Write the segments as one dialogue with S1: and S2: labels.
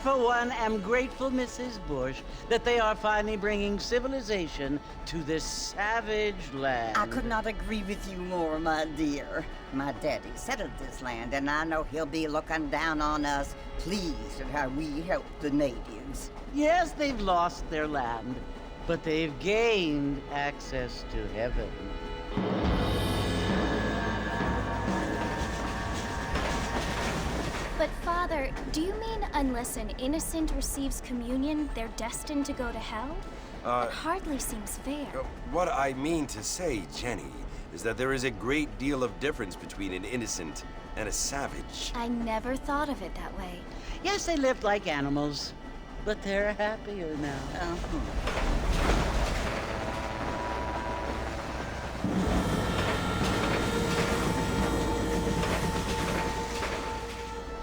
S1: for one, am grateful, Mrs. Bush, that they are finally bringing civilization to this savage land.
S2: I could not agree with you more, my dear. My daddy settled this land, and I know he'll be looking down on us, pleased at how we help the natives.
S1: Yes, they've lost their land, but they've gained access to heaven.
S3: But Father, do you mean unless an innocent receives communion, they're destined to go to hell? That hardly seems fair.
S4: What I mean to say, Jenny, is that there is a great deal of difference between an innocent and a savage.
S3: I never thought of it that way.
S1: Yes, they lived like animals, but they're happier now.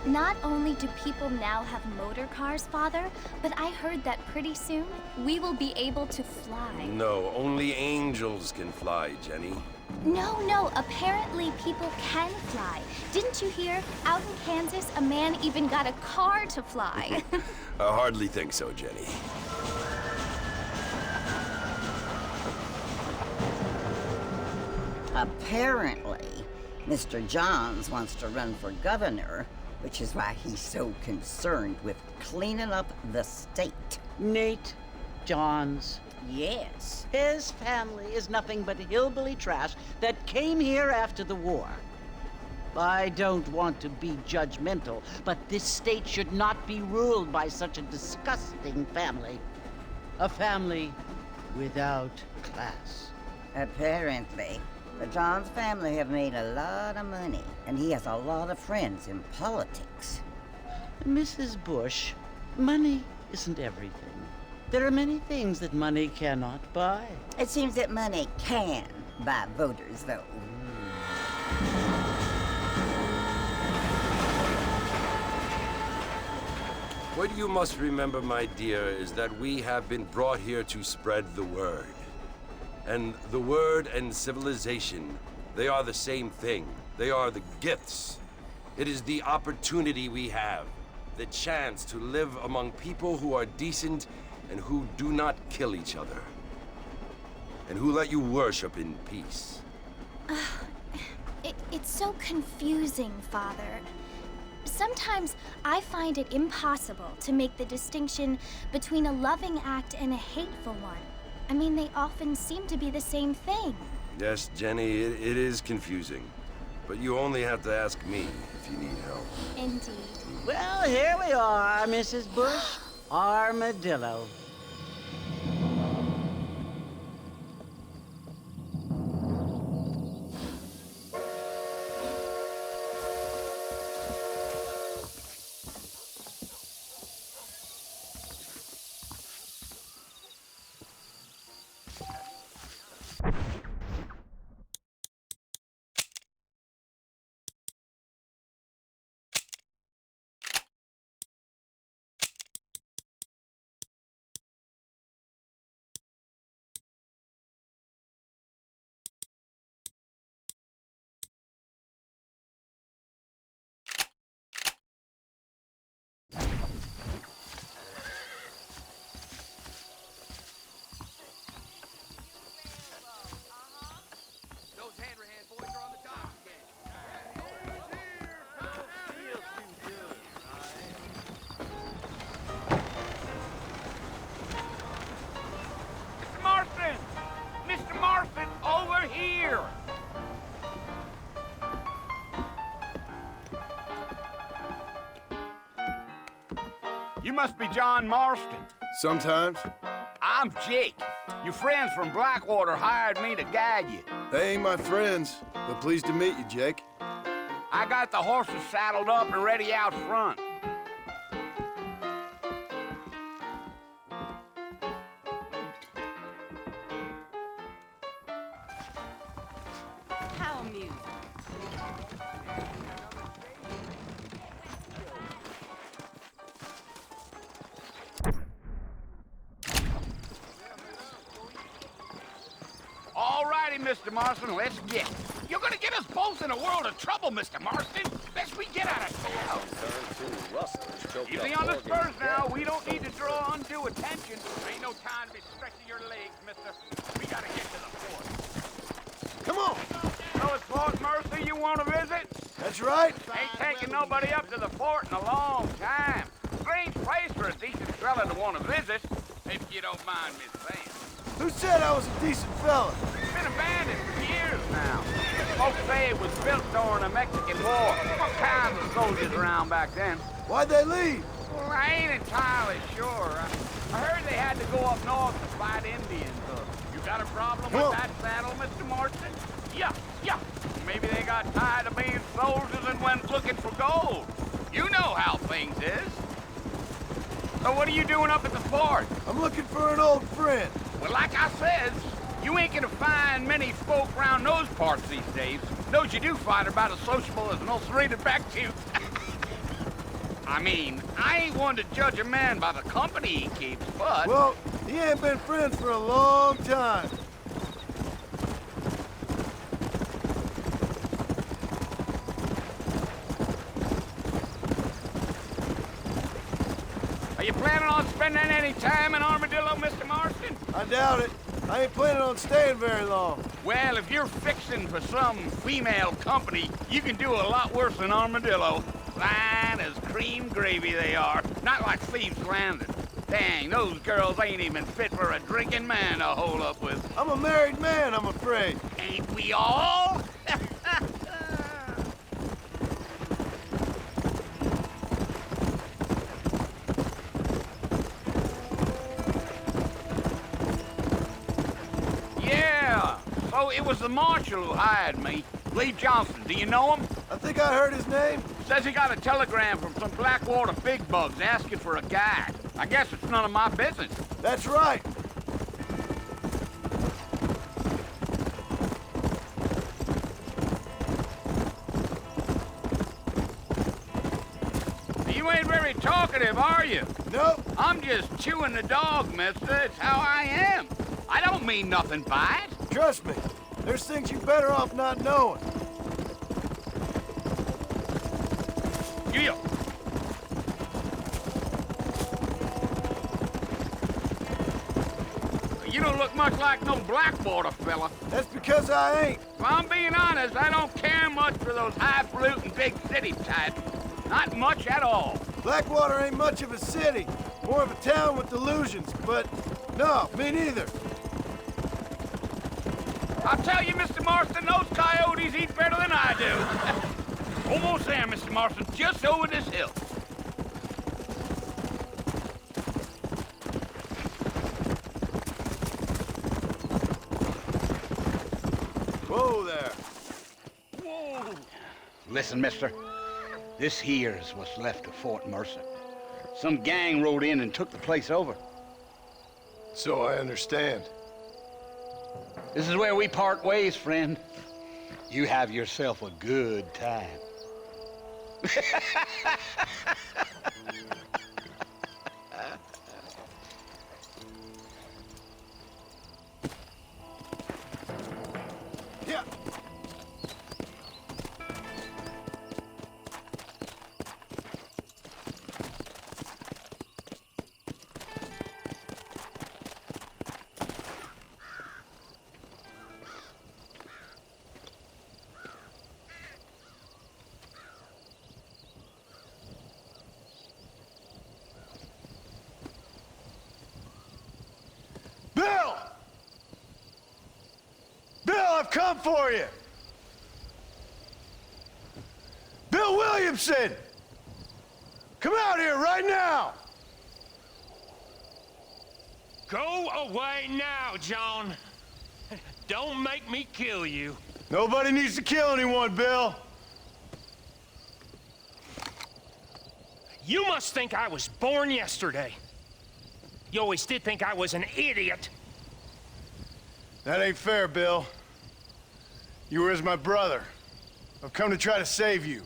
S3: Not only do people now have motor cars, Father, but I heard that pretty soon we will be able to fly.
S4: No, only angels can fly, Jenny.
S3: No, apparently people can fly. Didn't you hear? Out in Kansas, a man even got a car to fly.
S4: I hardly think so, Jenny.
S2: Apparently, Mr. Johns wants to run for governor, which is why he's so concerned with cleaning up the state.
S1: Nate Johns.
S2: Yes.
S1: His family is nothing but hillbilly trash that came here after the war. I don't want to be judgmental, but this state should not be ruled by such a disgusting family. A family without class.
S2: Apparently. The Johns family have made a lot of money, and he has a lot of friends in politics.
S1: Mrs. Bush, money isn't everything. There are many things that money cannot buy.
S2: It seems that money can buy voters, though.
S4: What you must remember, my dear, is that we have been brought here to spread the word. And the word and civilization, they are the same thing. They are the gifts. It is the opportunity we have, the chance to live among people who are decent and who do not kill each other, and who let you worship in peace.
S3: It's so confusing, Father. Sometimes I find it impossible to make the distinction between a loving act and a hateful one. I mean, they often seem to be the same thing.
S4: Yes, Jenny, it is confusing. But you only have to ask me if you need help.
S3: Indeed.
S1: Well, here we are, Mrs. Bush. Armadillo.
S5: Mr. Marston, over here! You must be John Marston.
S6: Sometimes.
S5: I'm Jake. Your friends from Blackwater hired me to guide you.
S6: They ain't my friends, but pleased to meet you, Jake.
S5: I got the horses saddled up and ready out front.
S2: How amusing.
S5: All righty, Mr. Marston, let's get it. You're gonna get us both in a world of trouble, Mr. Marston. Best we get out of town.
S7: Turn to rustlers,
S5: Easy on the spurs now. We don't need to draw undue attention. Ain't no time to be stretching your legs, mister. We gotta get to the fort.
S6: Come on!
S5: So it's Fort Mercy you want to visit?
S6: That's right.
S5: Ain't taking nobody up to the fort in a long time. Strange place for a decent fella to want to visit, if you don't mind me saying.
S6: Who said I was a decent fella?
S5: It's been abandoned for years now. Folks say it was built during the Mexican War. All kinds of soldiers around back then.
S6: Why'd they leave?
S5: Well, I ain't entirely sure. I heard they had to go up north to fight Indians. You got a problem with that saddle, Mr. Marston? Yeah. Maybe they got tired of being soldiers and went looking for gold. You know how things is. So what are you doing up at the fort?
S6: I'm looking for an old friend.
S5: Well, like I says, you ain't gonna find many folk around those parts these days. Those you do find are about as sociable as an ulcerated back tooth. I mean, I ain't one to judge a man by the company he keeps, but...
S6: Well, he ain't been friends for a long time.
S5: Are you planning on spending any time in Armadillo, Mr. Marston?
S6: I doubt it. I ain't planning on staying very long.
S5: Well, if you're fixing for some female company, you can do a lot worse than Armadillo. Fine as cream gravy they are. Not like Thieves Landing. Dang, those girls ain't even fit for a drinking man to hole up with.
S6: I'm a married man, I'm afraid.
S5: Ain't we all? Yeah, so it was the marshal who hired me. Lee Johnson, do you know him?
S6: I think I heard his name.
S5: Says he got a telegram from some Blackwater big bugs asking for a guide. I guess it's none of my business.
S6: That's right.
S5: You ain't very talkative, are you?
S6: Nope.
S5: I'm just chewing the dog, mister. It's how I am. I don't mean nothing by it.
S6: Trust me. There's things you're better off not knowing.
S5: You. You don't look much like no Blackwater fella.
S6: That's because I ain't.
S5: If I'm being honest, I don't care much for those highfalutin big city types. Not much at all.
S6: Blackwater ain't much of a city. More of a town with delusions, but no, me neither.
S5: I'll tell you, Mr. Marston, those coyotes eat better than I do. Almost there, Mr. Marston, just over this hill.
S6: Whoa there.
S5: Whoa. Listen, mister. This here is what's left of Fort Mercy. Some gang rode in and took the place over.
S6: So I understand.
S5: This is where we part ways, friend. You have yourself a good time.
S6: Yeah. Bill! Bill, I've come for you! Bill Williamson! Come out here right now!
S7: Go away now, John. Don't make me kill you.
S6: Nobody needs to kill anyone, Bill.
S7: You must think I was born yesterday. You always did think I was an idiot.
S6: That ain't fair, Bill. You were as my brother. I've come to try to save you.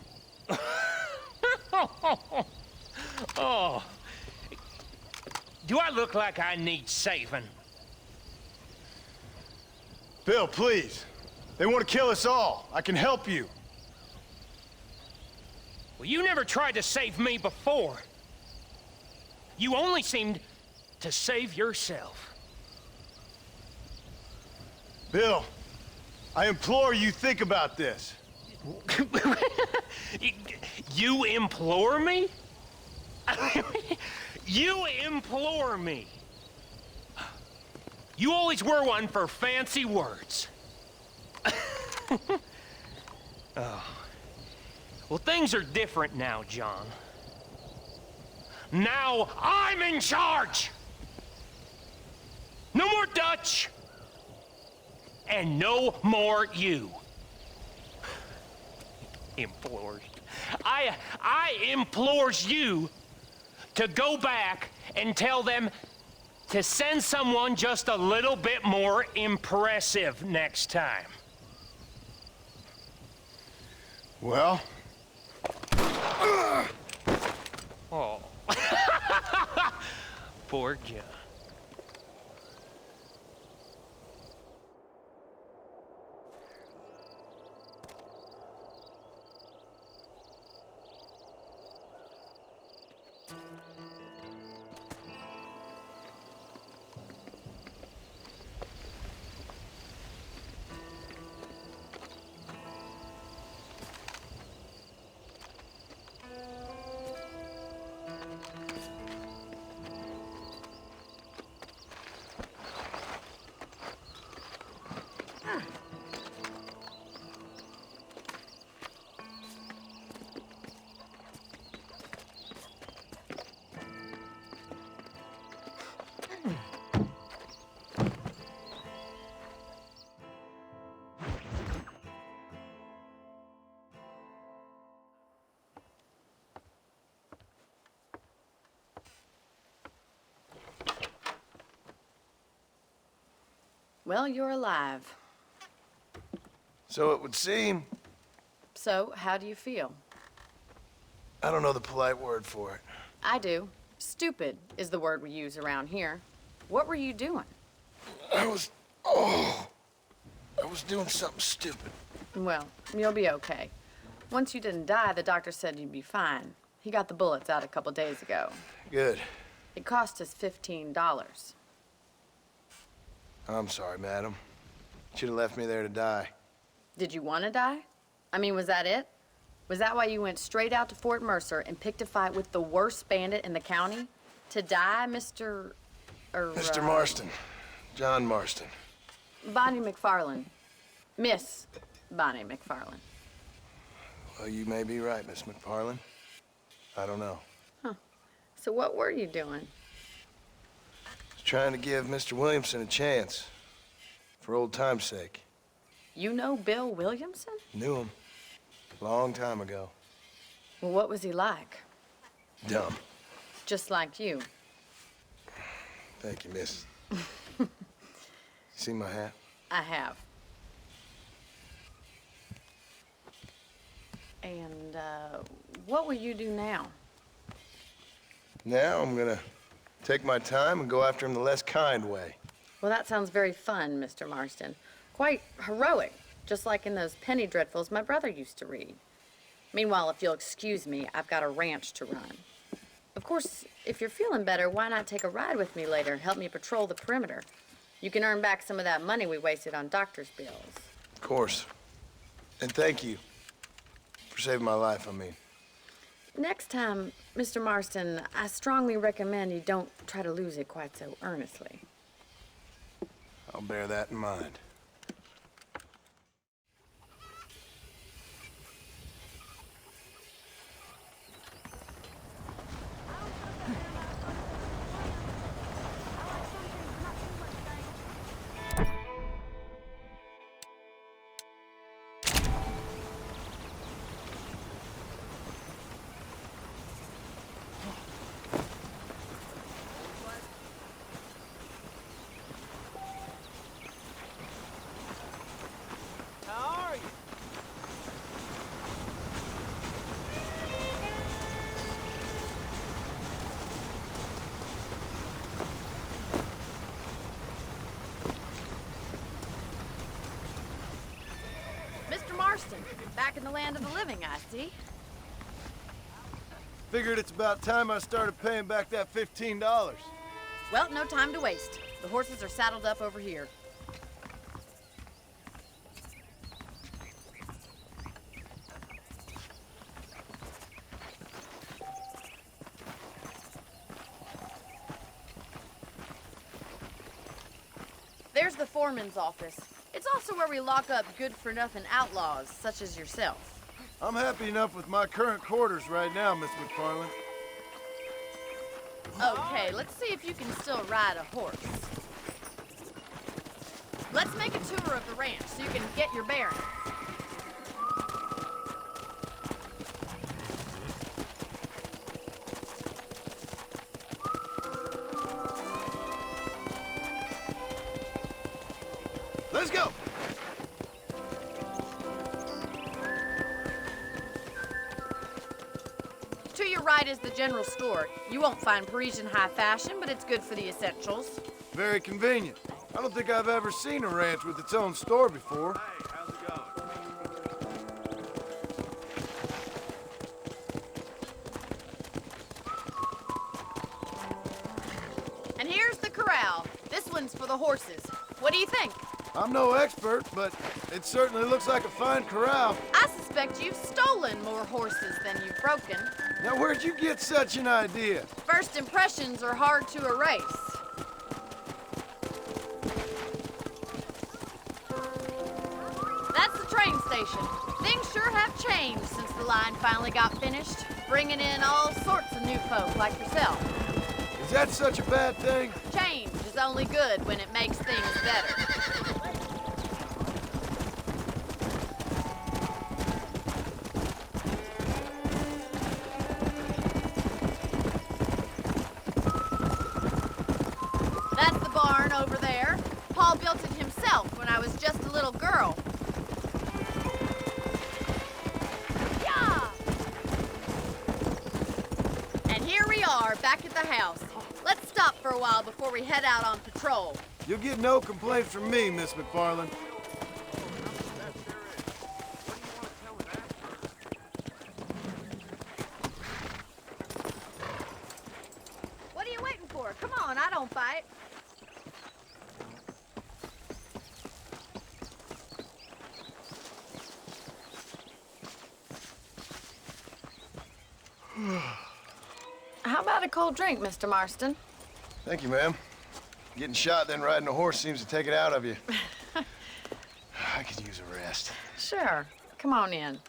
S7: Oh. Do I look like I need saving?
S6: Bill, please. They want to kill us all. I can help you.
S7: Well, you never tried to save me before. You only seemed to save yourself.
S6: Bill, I implore you think about this.
S7: You implore me? You implore me. You always were one for fancy words. Oh. Well, things are different now, John. Now I'm in charge! No more Dutch! And no more you. Implores. I implores you to go back and tell them to send someone just a little bit more impressive next time.
S6: Well?
S7: Oh. Poor John.
S8: Well, you're alive.
S6: So it would seem.
S8: So, how do you feel?
S6: I don't know the polite word for it.
S8: I do. Stupid is the word we use around here. What were you doing?
S6: I was doing something stupid.
S8: Well, you'll be okay. Once you didn't die, the doctor said you'd be fine. He got the bullets out a couple days ago.
S6: Good.
S8: It cost us $15.
S6: I'm sorry, madam. Should have left me there to die.
S8: Did you want to die? I mean, was that it? Was that why you went straight out to Fort Mercer and picked a fight with the worst bandit in the county? To die, Mr.
S6: Mr. Marston. John Marston.
S8: Bonnie McFarlane. Miss Bonnie McFarlane.
S6: Well, you may be right, Miss McFarlane. I don't know.
S8: So what were you doing?
S6: Trying to give Mr. Williamson a chance. For old time's sake.
S8: You know Bill Williamson?
S6: Knew him. Long time ago.
S8: Well, what was he like?
S6: Dumb.
S8: Just like you.
S6: Thank you, miss. See my hat?
S8: I have. And, what will you do now?
S6: Now I'm gonna take my time and go after him the less kind way.
S8: Well, that sounds very fun, Mr. Marston. Quite heroic, just like in those penny dreadfuls my brother used to read. Meanwhile, if you'll excuse me, I've got a ranch to run. Of course, if you're feeling better, why not take a ride with me later and help me patrol the perimeter? You can earn back some of that money we wasted on doctor's bills.
S6: Of course. And thank you for saving my life, I mean.
S8: Next time, Mr. Marston, I strongly recommend you don't try to lose it quite so earnestly.
S6: I'll bear that in mind.
S8: Mr. Marston, back in the land of the living, I see.
S6: Figured it's about time I started paying back that $15.
S8: Well, no time to waste. The horses are saddled up over here. There's the foreman's office. It's also where we lock up good-for-nothing outlaws, such as yourself.
S6: I'm happy enough with my current quarters right now, Miss McFarland.
S8: Okay, let's see if you can still ride a horse. Let's make a tour of the ranch so you can get your bearings.
S6: Let's go!
S8: To your right is the general store. You won't find Parisian high fashion, but it's good for the essentials.
S6: Very convenient. I don't think I've ever seen a ranch with its own store before.
S5: Hey, how's it going?
S8: And here's the corral. This one's for the horses. What do you think?
S6: I'm no expert, but it certainly looks like a fine corral.
S8: I suspect you've stolen more horses than you've broken.
S6: Now, where'd you get such an idea?
S8: First impressions are hard to erase. That's the train station. Things sure have changed since the line finally got finished, bringing in all sorts of new folk like yourself.
S6: Is that such a bad thing?
S8: Change is only good when it makes things better. That's the barn over there. Paul built it himself when I was just a little girl. Yeah! And here we are, back at the house. Let's stop for a while before we head out on patrol.
S6: You'll get no complaints from me, Miss McFarland.
S8: What are you waiting for? Come on, I don't fight. How about a cold drink, Mr. Marston?
S6: Thank you, ma'am. Getting shot, then riding a horse seems to take it out of you. I could use a rest.
S8: Sure. Come on in.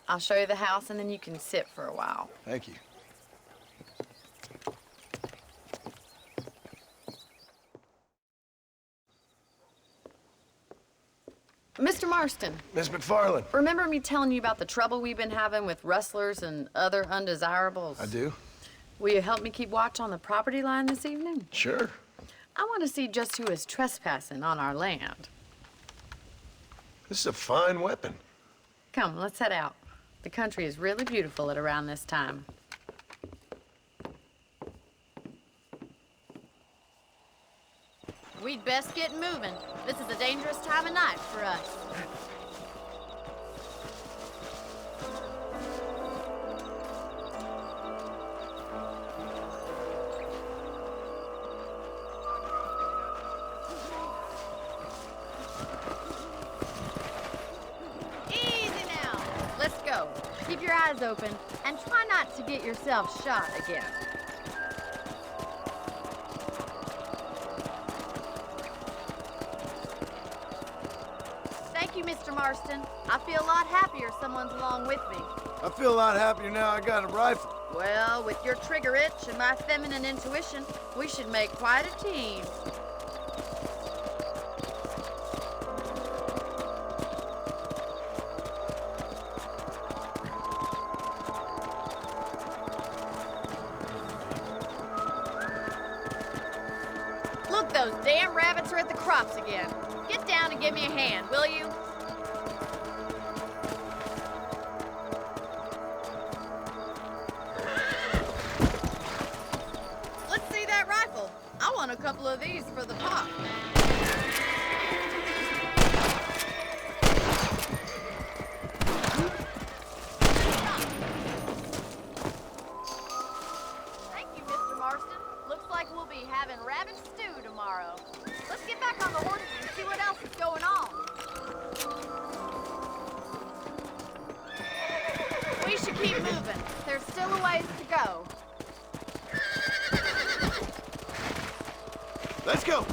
S8: I'll show you the house, and then you can sit for a while.
S6: Thank you.
S8: Mr. Marston,
S6: Miss McFarland.
S8: remember me telling you about the trouble we've been having with rustlers and other undesirables?
S6: I do?
S8: Will you help me keep watch on the property line this evening?
S6: Sure.
S8: I want to see just who is trespassing on our land.
S6: This is a fine weapon.
S8: Come, let's head out. The country is really beautiful at around this time. We'd best get moving. This is a dangerous time of night for us. Easy now. Let's go. Keep your eyes open and try not to get yourself shot again. Thank you, Mr. Marston. I feel a lot happier someone's along with me.
S6: I feel a lot happier now I got a rifle.
S8: Well, with your trigger itch and my feminine intuition, we should make quite a team. Look, those damn rabbits are at the crops again. Get down and give me a hand, will you? Let's see that rifle. I want a couple of these for the pop.
S9: having rabbit stew tomorrow. Let's get back on the horses and see what else is going on. We should keep moving. There's still a ways to go.
S6: Let's go.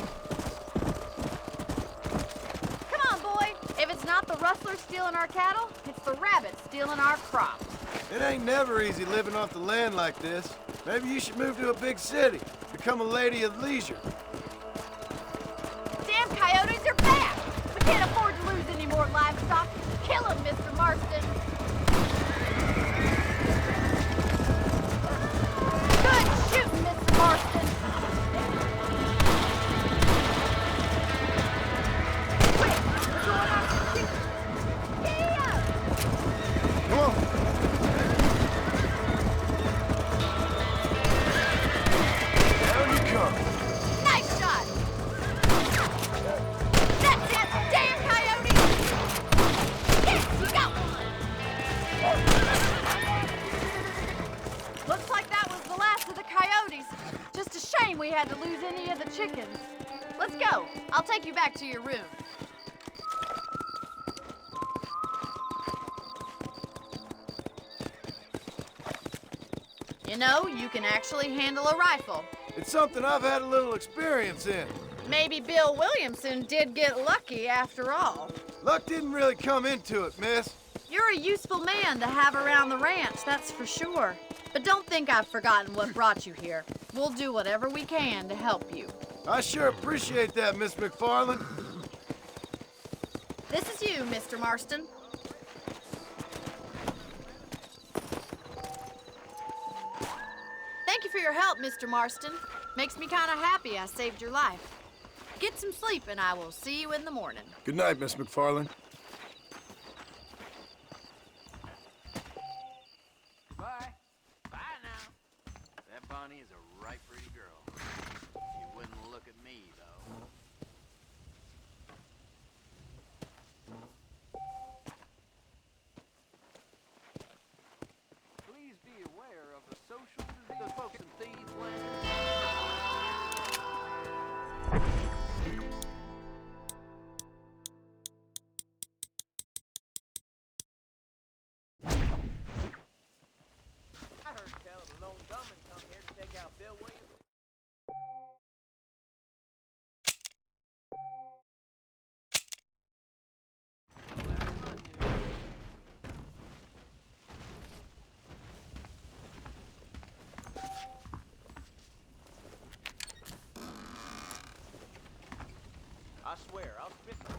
S9: Come on, boy. If it's not the rustlers stealing our cattle, it's the rabbits stealing our crops.
S6: It ain't never easy living off the land like this. Maybe you should move to a big city. Become a lady of leisure.
S9: Damn coyotes are back! We can't afford to lose any more livestock. Kill them, Mr. Marston. Good shooting, Mr. Marston. Quick, we're going after the chickens. Yeah!
S6: Come on. Down you come.
S9: Nice shot! That's it! Damn coyote! Yes, you got one! Looks like that was the last of the coyotes. Just a shame we had to lose any of the chickens. Let's go. I'll take you back to your room. You know, you can actually handle a rifle.
S6: It's something I've had a little experience in.
S9: Maybe Bill Williamson did get lucky after all.
S6: Luck didn't really come into it, miss.
S9: You're a useful man to have around the ranch, that's for sure. But don't think I've forgotten what brought you here. We'll do whatever we can to help you.
S6: I sure appreciate that, Miss McFarland.
S9: This is you, Mr. Marston. Thank you for your help, Mr. Marston. Makes me kind of happy I saved your life. Get some sleep and I will see you in the morning.
S6: Good night, Miss McFarland.
S5: Bye. Bye now. That Bonnie is a right pretty girl. She wouldn't look at me, though. Please be aware of the social disease. Those folks in Thieves Land. I heard tell the lone gunman come here to take out Bill Williams. I swear, I'll spit the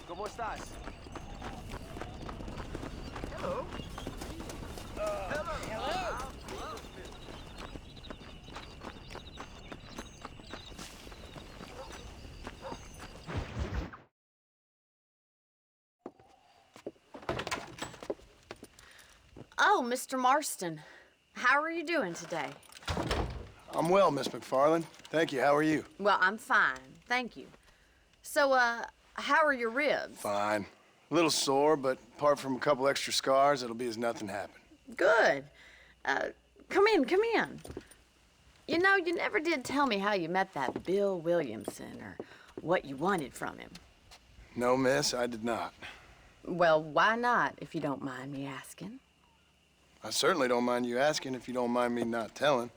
S5: ¿Cómo estás? Hello. Hello.
S8: Oh, Mr. Marston. How are you doing today?
S6: I'm well, Miss McFarland. Thank you. How are you?
S8: Well, I'm fine. Thank you. So, how are your ribs?
S6: Fine. A little sore, but apart from a couple extra scars, it'll be as nothing happened.
S8: Good. Come in, come in. You know, you never did tell me how you met that Bill Williamson or what you wanted from him.
S6: No, miss, I did not.
S8: Well, why not, if you don't mind me asking?
S6: I certainly don't mind you asking if you don't mind me not telling.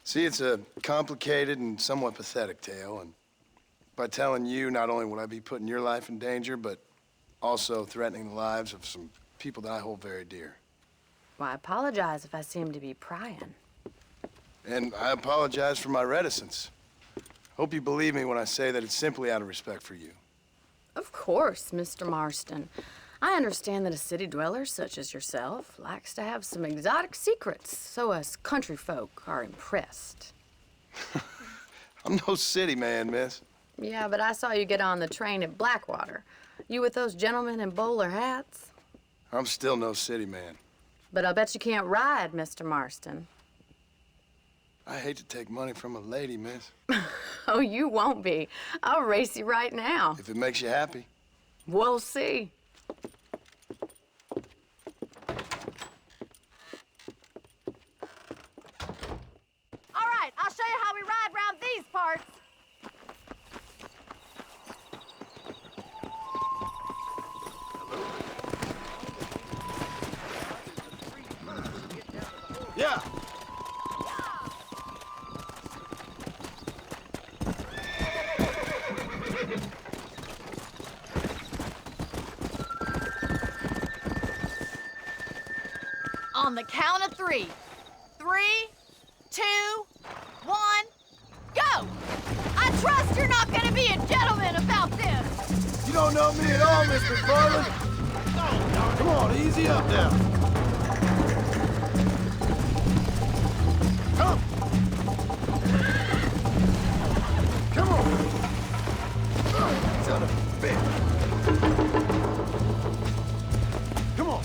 S6: See, it's a complicated and somewhat pathetic tale, and by telling you, not only would I be putting your life in danger, but also threatening the lives of some people that I hold very dear.
S8: Well, I apologize if I seem to be prying.
S6: And I apologize for my reticence. Hope you believe me when I say that it's simply out of respect for you.
S8: Of course, Mr. Marston. I understand that a city dweller such as yourself likes to have some exotic secrets, so us country folk are impressed.
S6: I'm no city man, miss.
S8: Yeah, but I saw you get on the train at Blackwater. You with those gentlemen in bowler hats?
S6: I'm still no city man.
S8: But I'll bet you can't ride, Mr. Marston.
S6: I hate to take money from a lady, miss.
S8: Oh, you won't be. I'll race you right now.
S6: If it makes you happy.
S8: We'll see.
S9: All right, I'll show you how we ride round these parts.
S6: Yeah.
S9: On the count of 3. 3, 2, 1, go! I trust you're not gonna be a gentleman about this.
S6: You don't know me at all, Mr. Farland. Come on, easy up now. Come. Come on. Son of a bitch. Come on.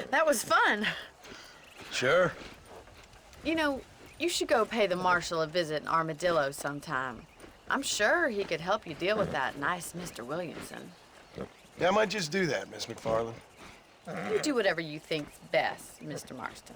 S8: That was fun.
S6: Sure.
S8: You know, you should go pay the marshal a visit in Armadillo sometime. I'm sure he could help you deal with that nice Mr. Williamson.
S6: Yeah, I might just do that, Miss McFarland.
S8: You do whatever you think's best, Mr. Marston.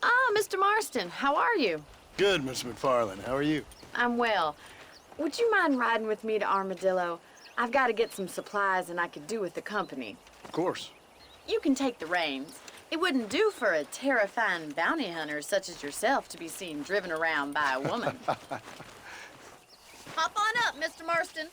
S8: Ah, Mr. Marston, how are you?
S6: Good, Miss McFarland. How are you?
S8: I'm well. Would you mind riding with me to Armadillo? I've got to get some supplies and I could do with the company.
S6: Of course.
S8: You can take the reins. It wouldn't do for a terrifying bounty hunter such as yourself to be seen driven around by a woman.
S9: Hop on up, Mr. Marston.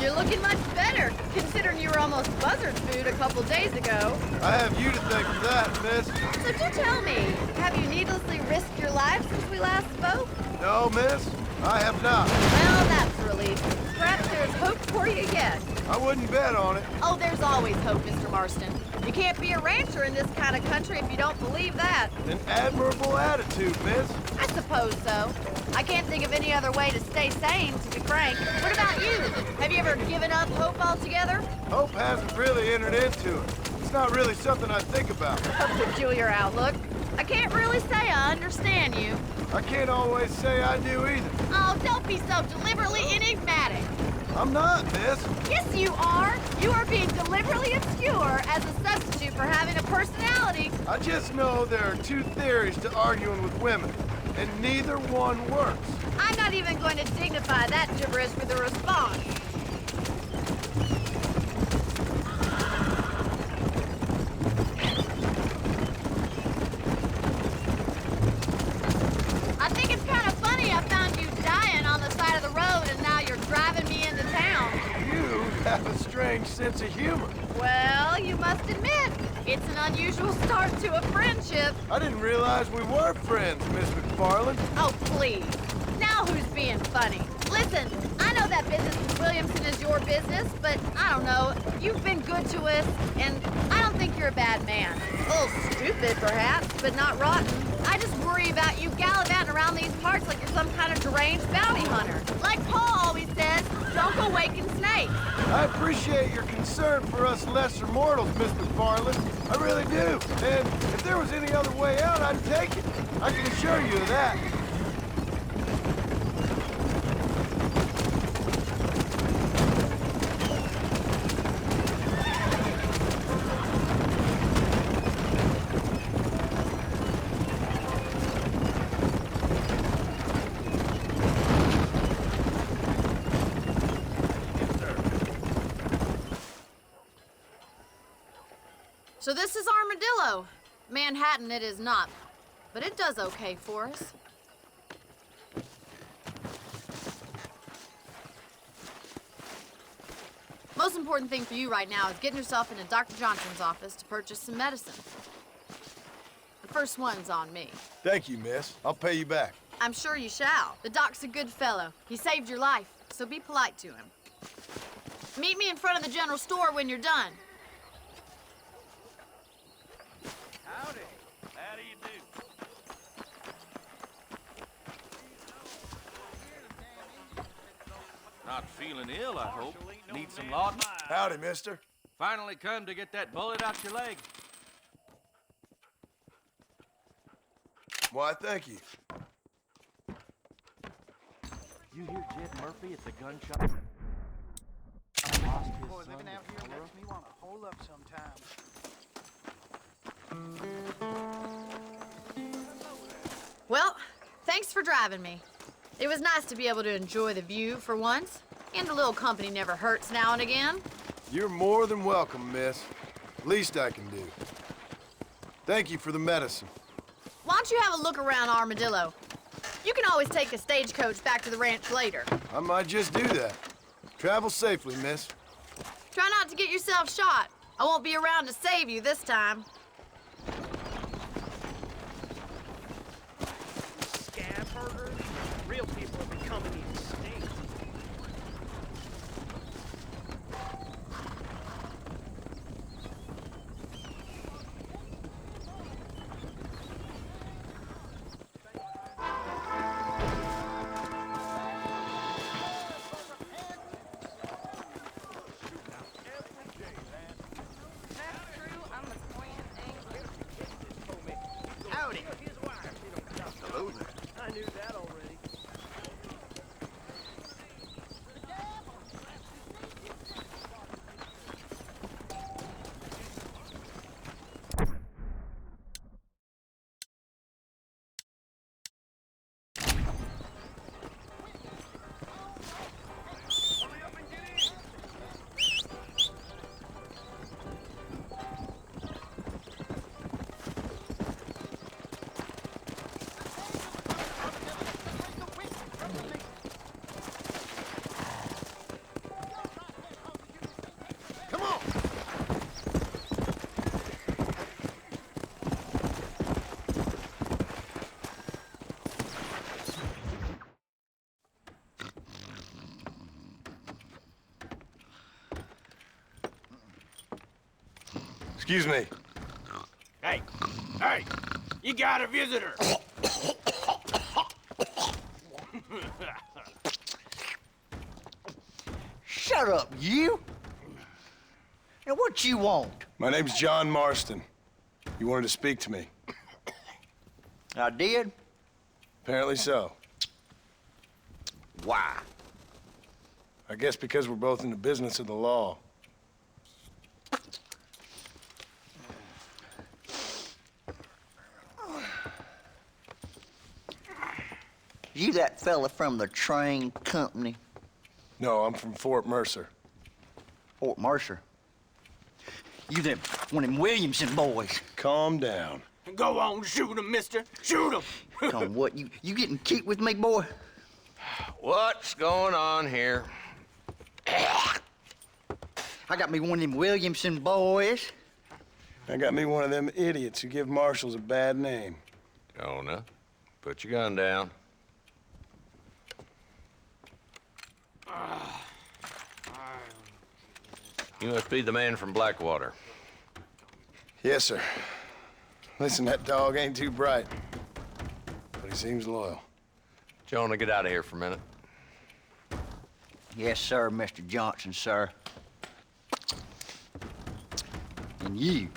S9: You're looking much better, considering you were almost buzzard food a couple days ago.
S6: I have you to thank for that, miss.
S9: So do tell me, have you needlessly risked your life since we we last spoke?
S6: No, miss, I have not.
S9: Well, that's a relief. Perhaps there's hope for you yet.
S6: I wouldn't bet on it.
S9: Oh, there's always hope, Mr. Marston. You can't be a rancher in this kind of country if you don't believe that.
S6: An admirable attitude, miss.
S9: I suppose so. I can't think of any other way to stay sane, to be frank. What about you? Have you ever given up hope altogether?
S6: Hope hasn't really entered into it. It's not really something I think about.
S9: A peculiar outlook. I can't really say I understand you.
S6: I can't always say I do either.
S9: Oh, don't be so deliberately enigmatic.
S6: I'm not, miss.
S9: Yes, you are. You are being deliberately obscure as a substitute for having a personality.
S6: I just know there are two theories to arguing with women, and neither one works.
S9: I'm not even going to dignify that gibberish with a response. I think it's kind of funny I found you dying on the side of the road and now you're driving me into town.
S6: You have a strange sense of humor.
S9: Well, you must admit, it's an unusual start to a friendship.
S6: I didn't realize we were friends, Miss McFarland.
S9: Oh, please. Now who's being funny? Listen, I know that business with Williamson is your business, but I don't know. You've been good to us, and I don't think you're a bad man. A little stupid, perhaps, but not rotten. I just worry about you gallivanting around these parts like you're some kind of deranged bounty hunter. Like Paul always says, don't go waking snakes.
S6: I appreciate your concern for us lesser mortals, Miss McFarland. I really do. And if there was any other way out, I'd take it. I can assure you of that.
S9: So this is Armadillo. Manhattan it is not, but it does okay for us. Most important thing for you right now is getting yourself into Dr. Johnson's office to purchase some medicine. The first one's on me.
S6: Thank you, miss. I'll pay you back.
S9: I'm sure you shall. The doc's a good fellow. He saved your life, so be polite to him. Meet me in front of the general store when you're done.
S5: Howdy. How do you do?
S10: Not feeling ill, I hope. Need some laudanum?
S6: Howdy, mister.
S10: Finally come to get that bullet out your leg.
S6: Why, thank you.
S10: You hear Jed Murphy at the gun shop? Lost his
S11: Boy,
S10: son
S11: living out
S10: to
S11: here
S10: cholera?
S11: makes me want to hole up sometimes.
S9: Well, thanks for driving me. It was nice to be able to enjoy the view for once, and a little company never hurts now and again.
S6: You're more than welcome, miss. Least I can do. Thank you for the medicine.
S9: Why don't you have a look around Armadillo? You can always take a stagecoach back to the ranch later.
S6: I might just do that. Travel safely, miss.
S9: Try not to get yourself shot. I won't be around to save you this time.
S11: Scab burgers? Real people are becoming extinct.
S5: Howdy.
S11: Hello there. I knew that already.
S6: Excuse me.
S5: Hey, hey, you got a visitor.
S12: Shut up, you! And what you want?
S6: My name's John Marston. You wanted to speak to me.
S12: I did?
S6: Apparently so.
S12: Why?
S6: I guess because we're both in the business of the law.
S12: You that fella from the train company?
S6: No, I'm from Fort Mercer.
S12: Fort Mercer? You them one of them Williamson boys.
S6: Calm down.
S5: Go on, shoot him, mister. Shoot him.
S12: On what, you getting cute with me, boy?
S13: What's going on here?
S12: I got me one of them Williamson boys.
S6: I got me one of them idiots who give marshals a bad name.
S13: Jonah, put your gun down. You must be the man from Blackwater.
S6: Yes, sir. Listen, that dog ain't too bright, but he seems loyal.
S13: Jonah, get out of here for a minute.
S12: Yes, sir, Mr. Johnson, sir. And you.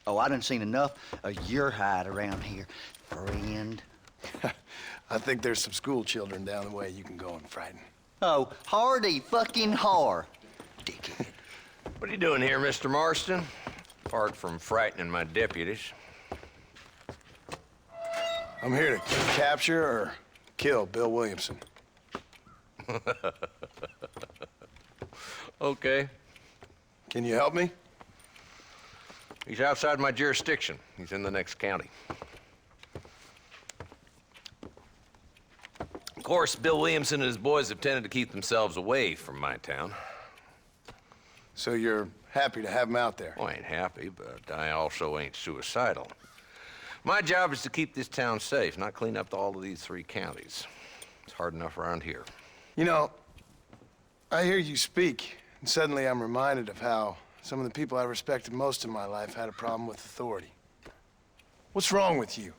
S12: Oh, I done seen enough of your hide around here, friend.
S6: I think there's some school children down the way you can go and frighten.
S12: Oh, hardy fucking har. Dickhead.
S13: What are you doing here, Mr. Marston? Apart from frightening my deputies.
S6: I'm here to capture or kill Bill Williamson.
S13: Okay.
S6: Can you help me?
S13: He's outside my jurisdiction. He's in the next county. Of course, Bill Williamson and his boys have tended to keep themselves away from my town.
S6: So you're happy to have him out there?
S13: Well, I ain't happy, but I also ain't suicidal. My job is to keep this town safe, not clean up all of these 3 counties. It's hard enough around here.
S6: You know, I hear you speak, and suddenly I'm reminded of how some of the people I respected most in my life had a problem with authority. What's wrong with you?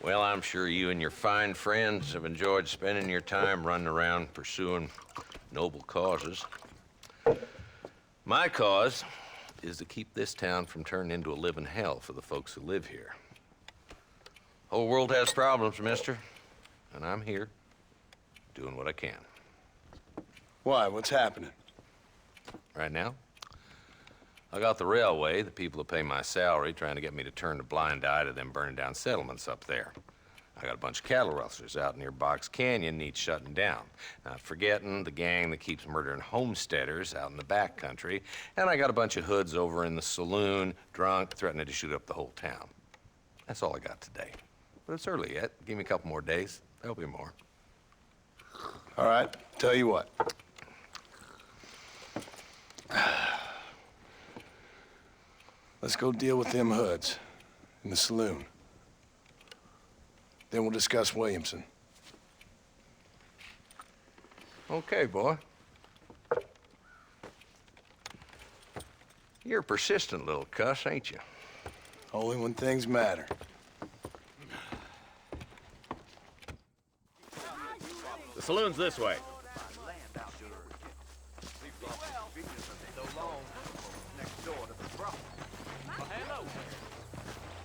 S13: Well, I'm sure you and your fine friends have enjoyed spending your time running around pursuing noble causes. My cause is to keep this town from turning into a living hell for the folks who live here. Whole world has problems, mister, and I'm here doing what I can.
S6: Why? What's happening?
S13: Right now, I got the railway, the people who pay my salary, trying to get me to turn a blind eye to them burning down settlements up there. I got a bunch of cattle rustlers out near Box Canyon needs shutting down. Not forgetting the gang that keeps murdering homesteaders out in the back country. And I got a bunch of hoods over in the saloon, drunk, threatening to shoot up the whole town. That's all I got today. But it's early yet. Give me a couple more days. There'll be more.
S6: All right, tell you what. Let's go deal with them hoods in the saloon. Then we'll discuss Williamson.
S13: Okay, boy. You're a persistent little cuss, ain't you?
S6: Only when things matter.
S10: The saloon's this way.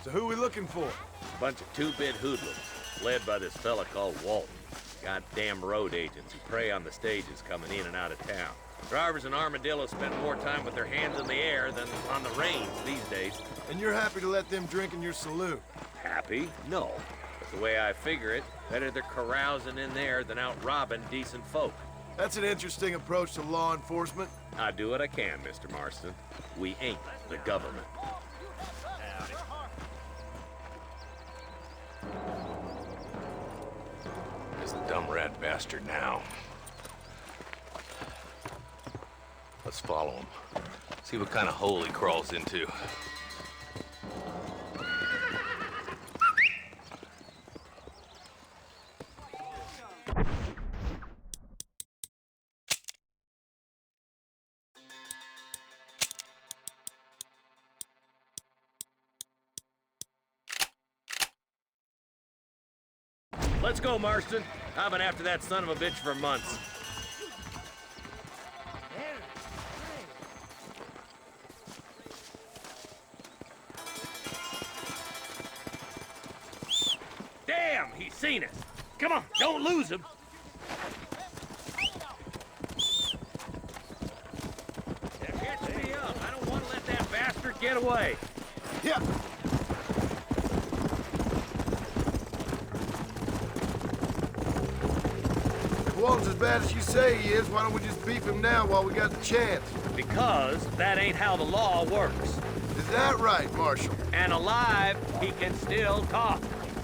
S6: So who are we looking for?
S10: Bunch of two-bit hoodlums, led by this fella called Walton. Goddamn road agents who prey on the stages coming in and out of town. Drivers in Armadillo spend more time with their hands in the air than on the reins these days.
S6: And you're happy to let them drink in your saloon?
S10: Happy? No. But the way I figure it, better they're carousing in there than out robbing decent folk.
S6: That's an interesting approach to law enforcement.
S10: I do what I can, Mr. Marston. We ain't the government.
S13: Is the dumb rat bastard now. Let's follow him. See what kind of hole he crawls into.
S10: Let's go, Marston. I've been after that son of a bitch for months. Damn, he's seen us. Come on, don't lose him. Catch me up. I don't want to let that bastard get away.
S6: Yeah. If Walton's as bad as you say he is, why don't we just beef him now while we got the chance?
S10: Because that ain't how the law works.
S6: Is that right, Marshal?
S10: And alive, he can still talk.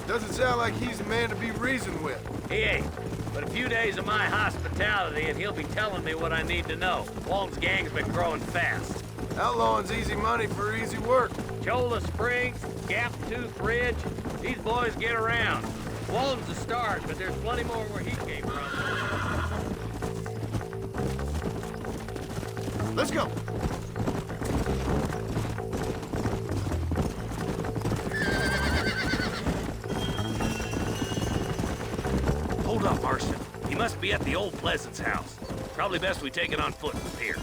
S6: Doesn't sound like he's the man to be reasoned with.
S10: He ain't. But a few days of my hospitality and he'll be telling me what I need to know. Walton's gang's been growing fast.
S6: Outlawing's easy money for easy work.
S10: Cholla Springs, Gap Tooth Ridge, these boys get around. Walton's the start, but there's plenty more where he came from.
S6: Let's go.
S10: Hold up, Marston. He must be at the old Pleasance house. Probably best we take it on foot from here.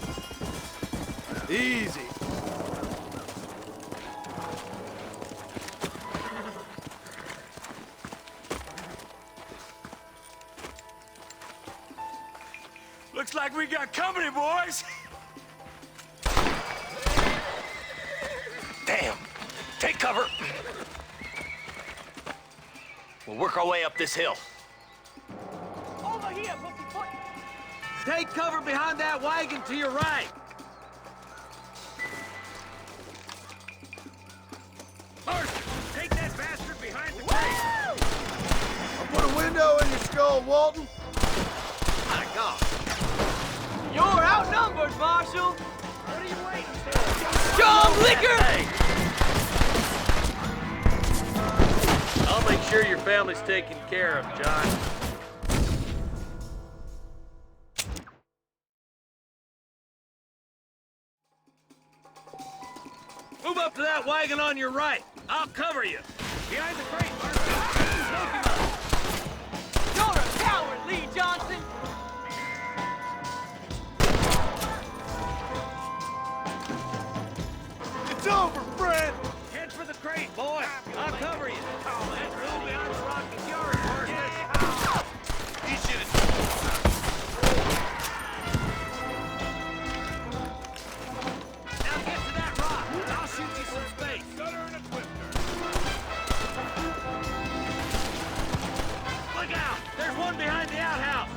S6: Easy.
S4: Looks like we got company, boys.
S14: Damn. Take cover. We'll work our way up this hill.
S11: Over here, foot.
S5: Take cover behind that wagon to your right.
S10: Marston, take that bastard behind the crate.
S6: I'll put a window in your skull, Walton.
S14: My God.
S11: You're outnumbered, Marshal. What are you waiting for?
S14: John Liquor!
S10: I'll make sure your family's taken care of, John. Move up to that wagon on your right. I'll cover you. Behind the crate, Marston. Smoke him up.
S11: You're a coward, Lee Johnson.
S6: It's over, friend.
S10: Head for the crate, boy. I'll cover you. That room behind the rock is yours, Marston.
S14: You should have...
S10: Now get to that rock, and I'll shoot you some space. Gunner and equipment. Look out! There's one behind the outhouse.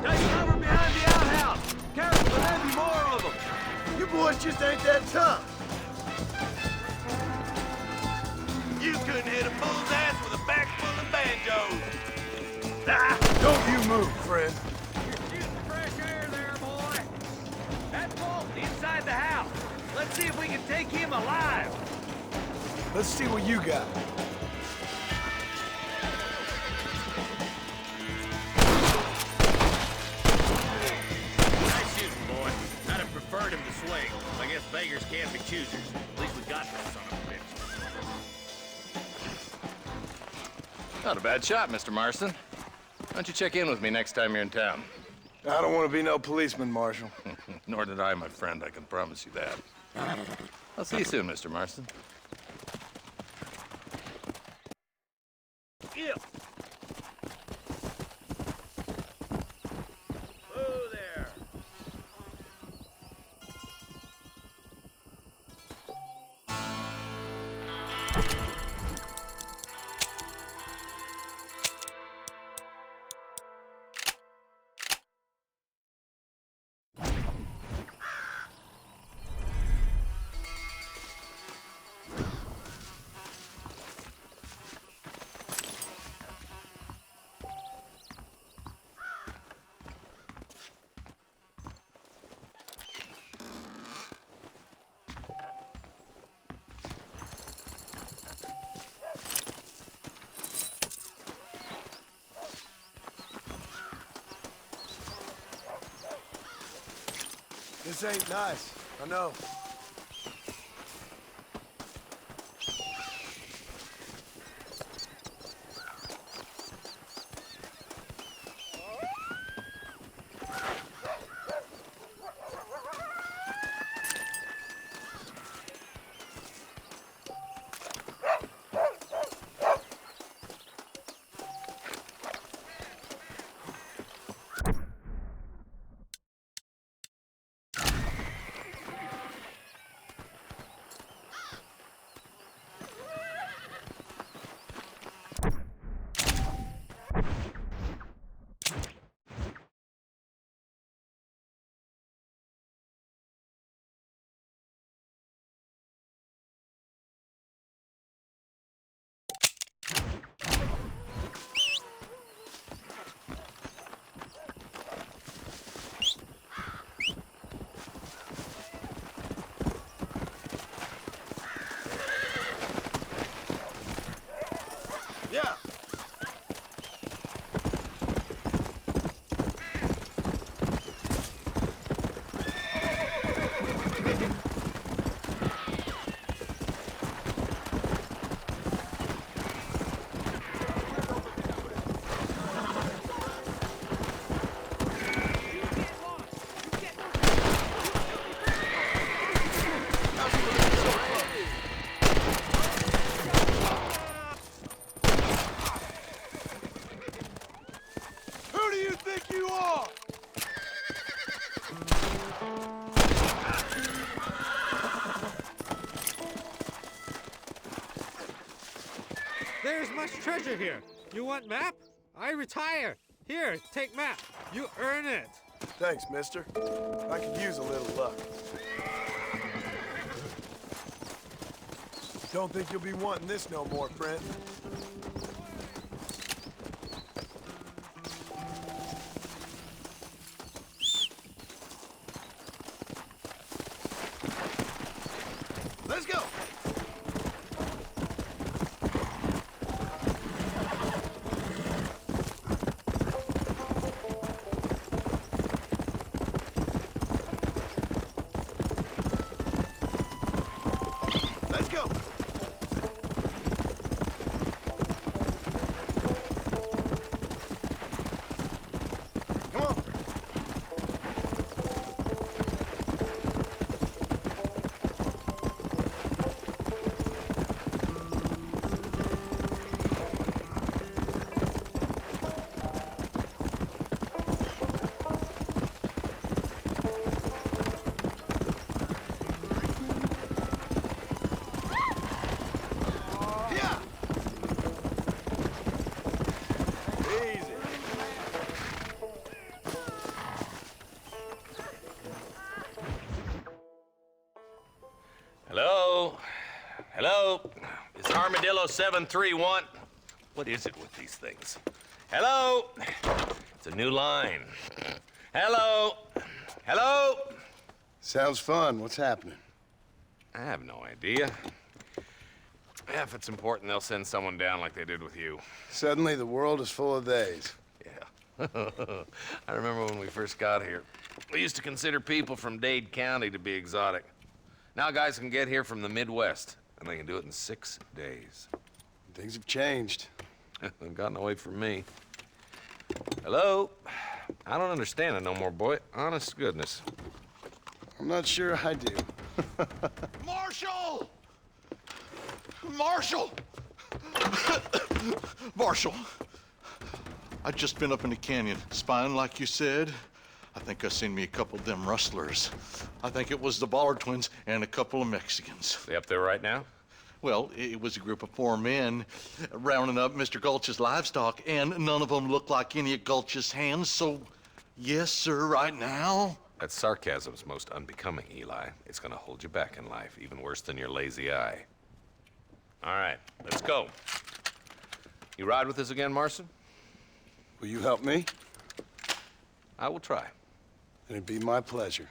S10: Take cover behind the outhouse. Careful, there may be more of them.
S6: You boys just ain't that tough.
S14: You couldn't hit a fool's ass with a back full of banjos.
S6: Don't you move, friend.
S10: You're shooting fresh air there, boy. That's Walton inside the house. Let's see if we can take him alive.
S6: Let's see what you got.
S10: Nice shooting, boy. I'd have preferred him to swing. I guess beggars can't be choosers. At least we got this son of a bitch.
S13: Not a bad shot, Mr. Marston. Why don't you check in with me next time you're in town?
S6: I don't want to be no policeman, Marshal.
S13: Nor did I, my friend. I can promise you that. I'll see you soon, Mr. Marston.
S10: Yeah. Whoa there.
S6: This ain't nice. I know.
S15: There's much treasure here. You want map? I retire. Here, take map. You earn it.
S6: Thanks, mister. I could use a little luck. Don't think you'll be wanting this no more, friend. Let's go! Let's go! Come on! Yeah! Easy.
S13: Hello? Hello? Is Armadillo 731? What is it with these things? Hello? It's a new line. Hello? Hello?
S6: Sounds fun. What's happening?
S13: I have no idea. Yeah, if it's important, they'll send someone down like they did with you.
S6: Suddenly, the world is full of theys.
S13: Yeah. I remember when we first got here. We used to consider people from Dade County to be exotic. Now guys can get here from the Midwest, and they can do it in 6 days.
S6: Things have changed.
S13: They've gotten away from me. Hello? I don't understand it no more, boy. Honest to goodness.
S6: I'm not sure I do.
S14: Marshal! Marshal! Marshal!
S16: I just been up in the canyon, spying like you said. I think I seen me a couple of them rustlers. I think it was the Ballard twins and a couple of Mexicans.
S13: They up there right now?
S16: Well, it was a group of 4 men rounding up Mr. Gulch's livestock, and none of them looked like any of Gulch's hands, so yes, sir, right now.
S13: That sarcasm's most unbecoming, Eli. It's gonna hold you back in life, even worse than your lazy eye. All right, let's go. You ride with us again, Marston?
S6: Will you help me?
S13: I will try.
S6: It'd be my pleasure.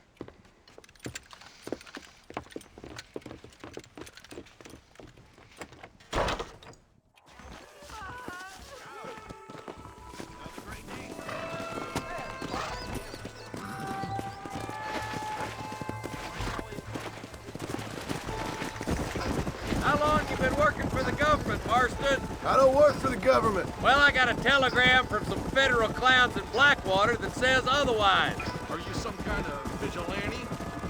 S5: How long you been working for the government, Marston?
S6: I don't work for the government.
S5: Well, I got a telegram from some federal clowns in Blackwater that says otherwise.
S14: Are you some kind of vigilante?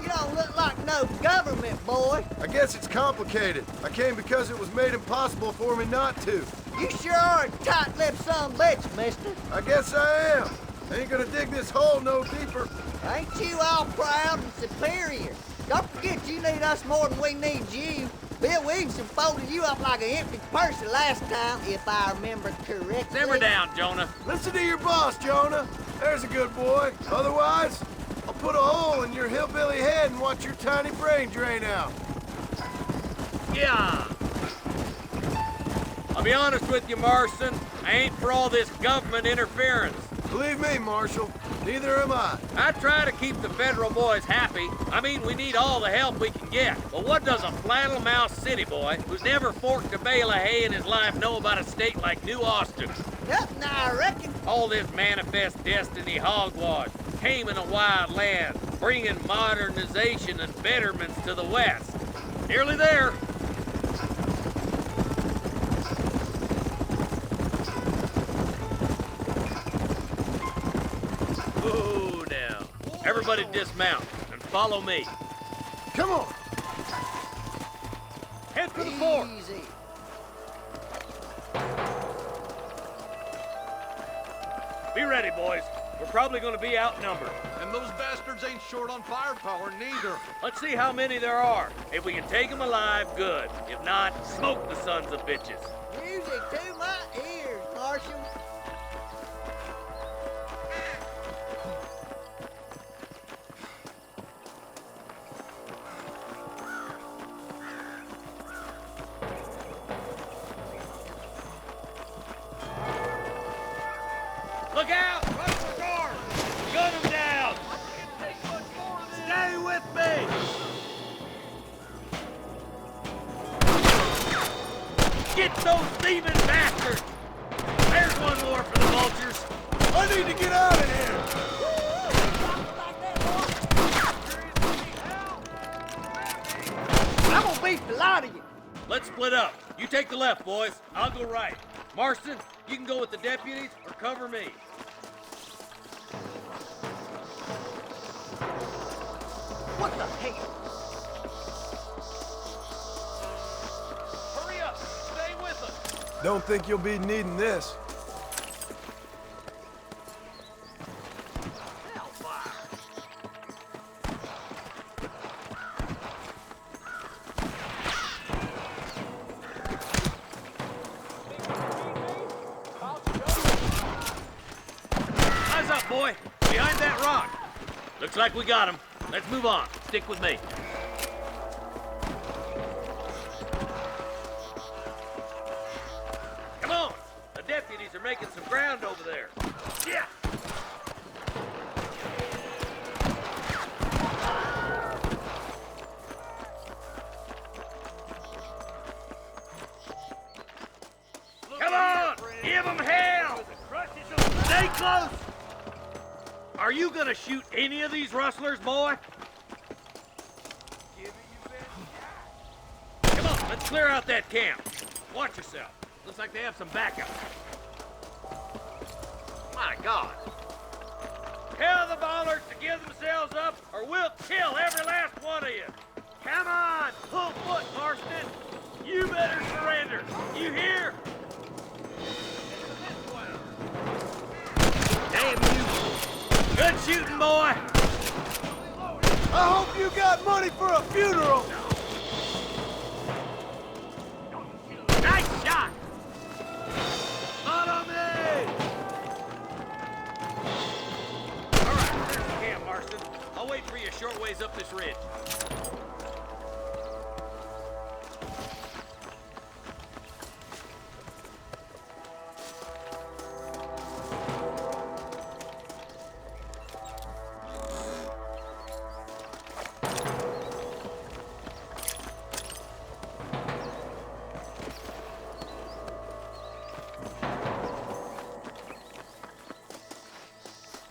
S2: You don't look like no government, boy.
S6: I guess it's complicated. I came because it was made impossible for me not to.
S2: You sure are a tight-lipped son of a bitch, mister.
S6: I guess I am. I ain't gonna dig this hole no deeper.
S2: Ain't you all proud and superior? Don't forget you need us more than we need you. Bill Williamson folded you up like an empty purse the last time, if I remember correctly.
S5: Simmer down, Jonah.
S6: Listen to your boss, Jonah. There's a good boy. Otherwise, I'll put a hole in your hillbilly head and watch your tiny brain drain out.
S5: Yeah. I'll be honest with you, Marston. I ain't for all this government interference.
S6: Believe me, Marshal, neither am I.
S5: I try to keep the federal boys happy. I mean, we need all the help we can get. But what does a flannel-mouthed city boy who's never forked a bale of hay in his life know about a state like New Austin?
S2: Nothing, I reckon.
S5: All this manifest destiny hogwash, taming a wild land, bringing modernization and betterments to the West. Nearly there. Ooh, now. Everybody dismount and follow me.
S6: Come on.
S5: Head for the fort.
S2: Easy.
S5: Be ready, boys. We're probably going to be outnumbered.
S14: And those bastards ain't short on firepower, neither.
S5: Let's see how many there are. If we can take them alive, good. If not, smoke the sons of bitches.
S2: You music to my ears, Marshal.
S10: Look out! Run for guard! Gun him down!
S14: Stay with me!
S10: Get those thieving bastards! There's one more for the vultures.
S14: I need to get out of here!
S2: I'm gonna beat the lot of you.
S10: Let's split up. You take the left, boys. I'll go right. Marston, you can go with the deputies or cover me.
S2: What the hell?
S10: Hurry up! Stay with us!
S14: Don't think you'll be needing this.
S10: Eyes up, boy! Behind that rock! Looks like we got him. Let's move on. Stick with me. Come on! The deputies are making some ground over there. Yeah! Come on! Give them hell! Stay close! Are you gonna shoot any of these rustlers, boy? Come on, let's clear out that camp. Watch yourself. Looks like they have some backup. My God. Tell the ballers to give themselves up, or we'll kill every last one of you. Come on, pull foot, Marston. You better surrender. You hear? Damn you. Good shooting, boy.
S14: I hope you got money for a funeral!
S10: Nice shot. Follow me. All right, there's the camp, Marston. I'll wait for you a short ways up this ridge.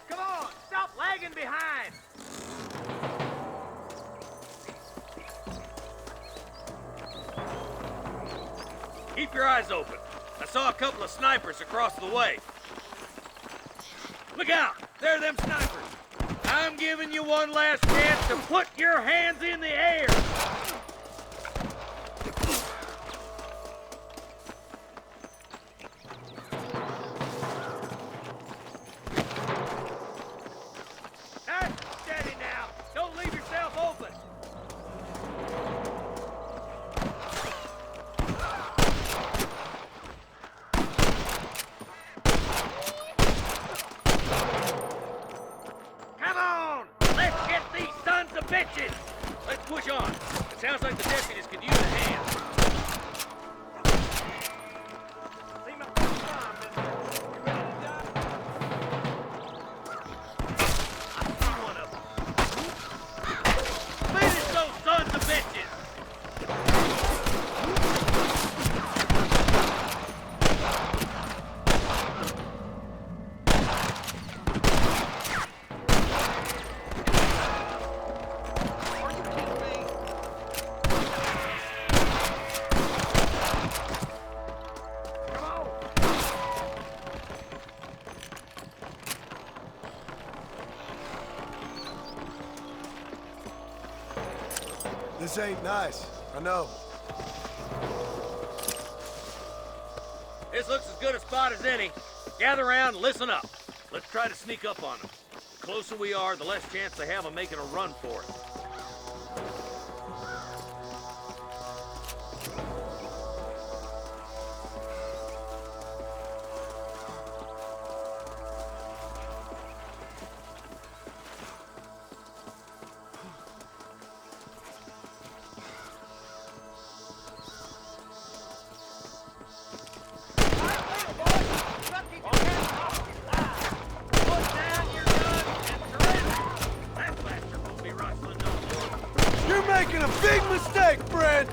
S10: Come on, stop lagging behind. Keep your eyes open. I saw a couple of snipers across the way. Look out! There are them snipers. I'm giving you one last chance to put your hands in the air. Hey, steady now. Don't leave yourself open. Come on! Let's get these sons of bitches! Let's push on. It sounds like the deputies could use a hand. See my first time, mister. You ready to die? I see one of them. Finish those sons of bitches!
S14: This ain't nice, I know.
S10: This looks as good a spot as any. Gather around and listen up. Let's try to sneak up on them. The closer we are, the less chance they have of making a run for it.
S14: You're making a big mistake, Fred!